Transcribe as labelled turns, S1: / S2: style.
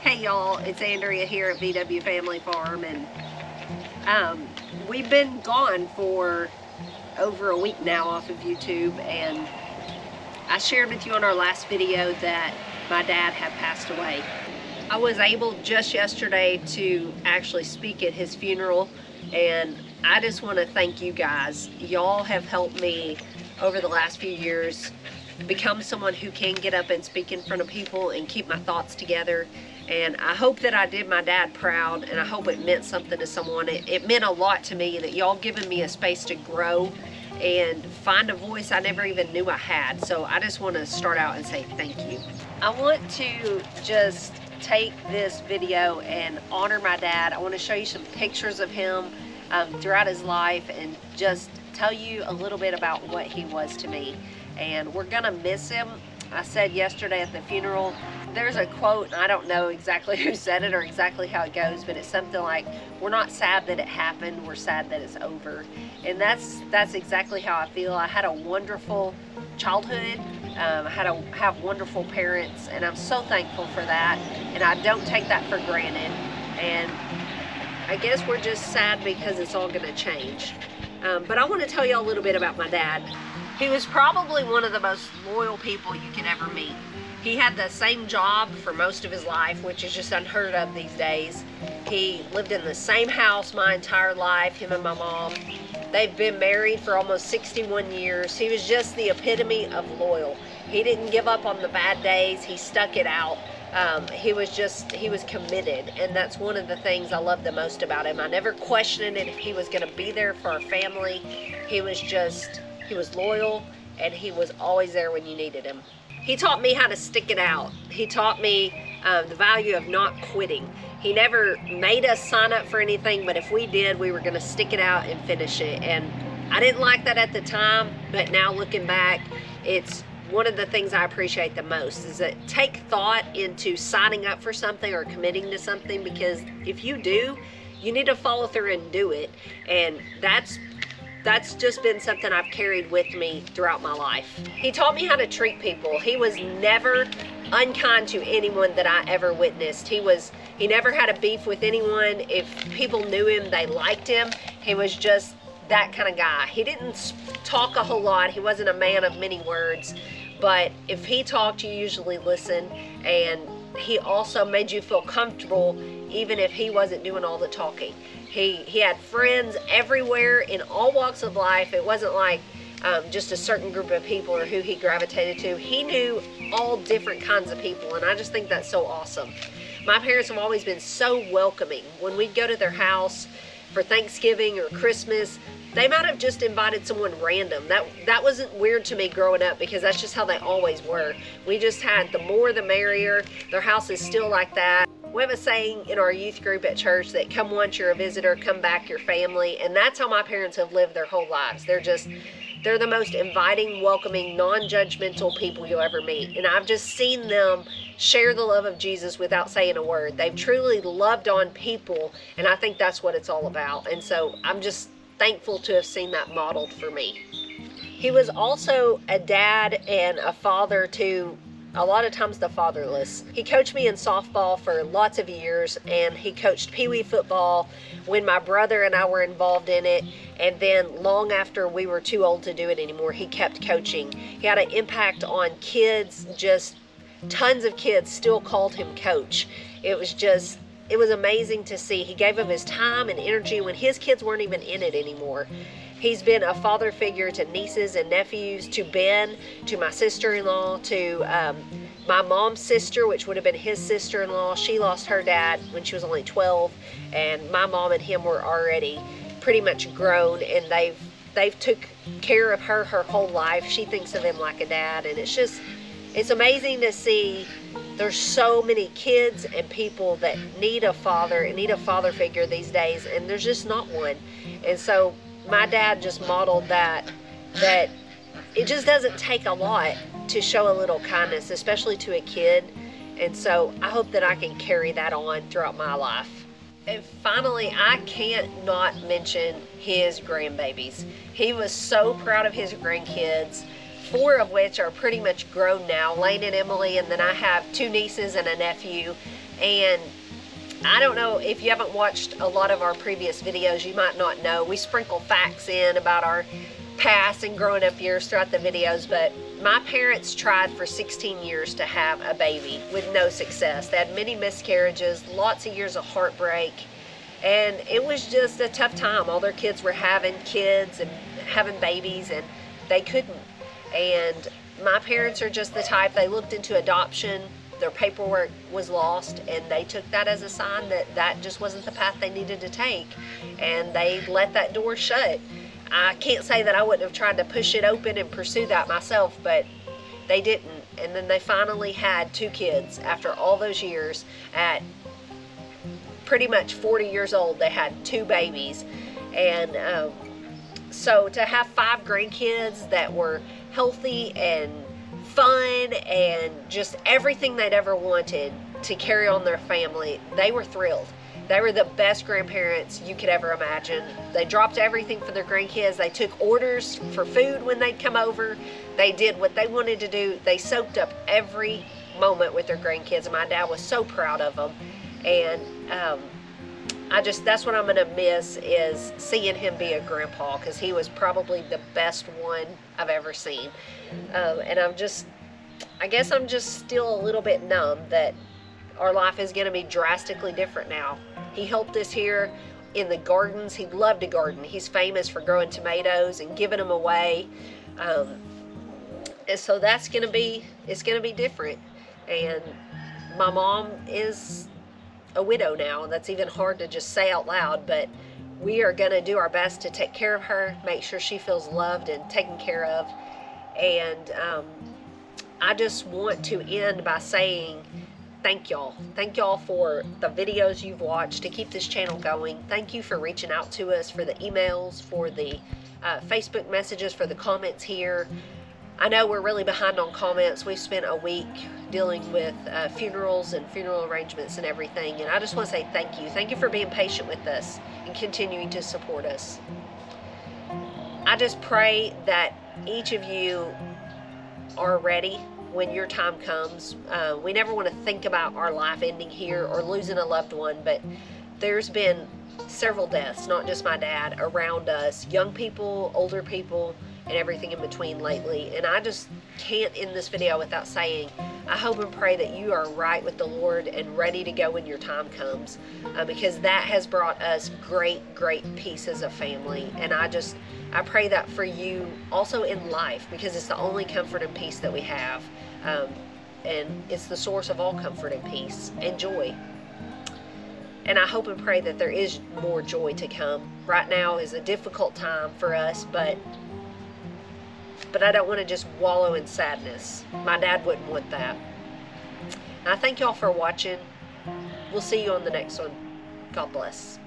S1: Hey y'all, it's Andrea here at VW Family Farm, and we've been gone for over a week now off of YouTube, and I shared with you on our last video that my dad had passed away. I was able just yesterday to actually speak at his funeral, and I just want to thank you guys. Y'all have helped me over the last few years become someone who can get up and speak in front of people and keep my thoughts together. And I hope that I did my dad proud, and I hope it meant something to someone. It meant a lot to me that y'all given me a space to grow and find a voice I never even knew I had. So I just want to start out and say thank you. I want to just take this video and honor my dad. I want to show you some pictures of him throughout his life and just tell you a little bit about what he was to me. And we're gonna miss him. I said yesterday at the funeral, there's a quote, and I don't know exactly who said it or exactly how it goes, but it's something like, we're not sad that it happened, we're sad that it's over. And that's exactly how I feel. I had a wonderful childhood. I have wonderful parents, and I'm so thankful for that, and I don't take that for granted. And I guess we're just sad because it's all gonna change. But I want to tell you a little bit about my dad. He was probably one of the most loyal people you could ever meet. He had the same job for most of his life, which is just unheard of these days. He lived in the same house my entire life, him and my mom. They've been married for almost 61 years. He was just the epitome of loyal. He didn't give up on the bad days. He stuck it out. He was committed, and that's one of the things I love the most about him. I never questioned it if he was going to be there for our family. He was loyal, and he was always there when you needed him. He taught me how to stick it out. He taught me the value of not quitting. He never made us sign up for anything, but if we did, we were going to stick it out and finish it. And I didn't like that at the time, but now looking back, it's one of the things I appreciate the most, is that take thought into signing up for something or committing to something, because if you do, you need to follow through and do it. And that's just been something I've carried with me throughout my life. He taught me how to treat people. He was never unkind to anyone that I ever witnessed. He never had a beef with anyone. If people knew him, they liked him. He was just that kind of guy. He didn't talk a whole lot. He wasn't a man of many words, but if he talked, you usually listened. And he also made you feel comfortable even if he wasn't doing all the talking. He had friends everywhere in all walks of life. It wasn't like just a certain group of people or who he gravitated to. He knew all different kinds of people, and I just think that's so awesome. My parents have always been so welcoming. When we'd go to their house for Thanksgiving or Christmas, they might have just invited someone random. That wasn't weird to me growing up, because that's just how they always were. We just had the more the merrier. Their house is still like that. We have a saying in our youth group at church that come once you're a visitor, come back your family. And that's how my parents have lived their whole lives. They're the most inviting, welcoming, non-judgmental people you'll ever meet. And I've just seen them share the love of Jesus without saying a word. They've truly loved on people, and I think that's what it's all about. And so I'm just thankful to have seen that modeled for me. He was also a dad and a father to a lot of times the fatherless. He coached me in softball for lots of years, and he coached Pee-wee football when my brother and I were involved in it, and then long after we were too old to do it anymore, he kept coaching. He had an impact on kids. Just tons of kids still called him coach. It was amazing to see. He gave of his time and energy when his kids weren't even in it anymore. He's been a father figure to nieces and nephews, to Ben, to my sister-in-law, to my mom's sister, which would have been his sister-in-law. She lost her dad when she was only 12, and my mom and him were already pretty much grown, and they've took care of her whole life. She thinks of him like a dad, and it's amazing to see. There's so many kids and people that need a father and need a father figure these days, and there's just not one. And so my dad just modeled that it just doesn't take a lot to show a little kindness, especially to a kid. And so I hope that I can carry that on throughout my life. And finally, I can't not mention his grandbabies. He was so proud of his grandkids. 4 of which are pretty much grown now, Lane and Emily, and then I have 2 nieces and a nephew. And I don't know if you haven't watched a lot of our previous videos, you might not know. We sprinkle facts in about our past and growing up years throughout the videos, but my parents tried for 16 years to have a baby with no success. They had many miscarriages, lots of years of heartbreak, and it was just a tough time. All their kids were having kids and having babies, and they couldn't. And my parents are just the type, they looked into adoption, their paperwork was lost, and they took that as a sign that that just wasn't the path they needed to take, and they let that door shut. I can't say that I wouldn't have tried to push it open and pursue that myself, but they didn't. And then they finally had 2 kids after all those years. At pretty much 40 years old, they had 2 babies. And so to have 5 grandkids that were healthy and fun and just everything they'd ever wanted to carry on their family, they were thrilled. They were the best grandparents you could ever imagine. They dropped everything for their grandkids. They took orders for food when they'd come over. They did what they wanted to do. They soaked up every moment with their grandkids, and my dad was so proud of them. And that's what I'm gonna miss, is seeing him be a grandpa, because he was probably the best one I've ever seen. And I guess I'm just still a little bit numb that our life is gonna be drastically different now. He helped us here in the gardens. He loved to garden. He's famous for growing tomatoes and giving them away. And so it's gonna be different. And my mom is a widow now, and that's even hard to just say out loud, but we are gonna do our best to take care of her, make sure she feels loved and taken care of. And I just want to end by saying thank y'all. Thank y'all for the videos you've watched to keep this channel going. Thank you for reaching out to us, for the emails, for the Facebook messages, for the comments here. I know we're really behind on comments. We've spent a week dealing with funerals and funeral arrangements and everything, and I just want to say thank you. Thank you for being patient with us and continuing to support us. I just pray that each of you are ready when your time comes. We never want to think about our life ending here or losing a loved one, but there's been several deaths, not just my dad, around us, young people, older people, and everything in between lately. And I just can't end this video without saying, I hope and pray that you are right with the Lord and ready to go when your time comes, because that has brought us great peace as a family. And I pray that for you also in life, because it's the only comfort and peace that we have. And it's the source of all comfort and peace and joy. And I hope and pray that there is more joy to come. Right now is a difficult time for us, but I don't want to just wallow in sadness. My dad wouldn't want that. And I thank y'all for watching. We'll see you on the next one. God bless.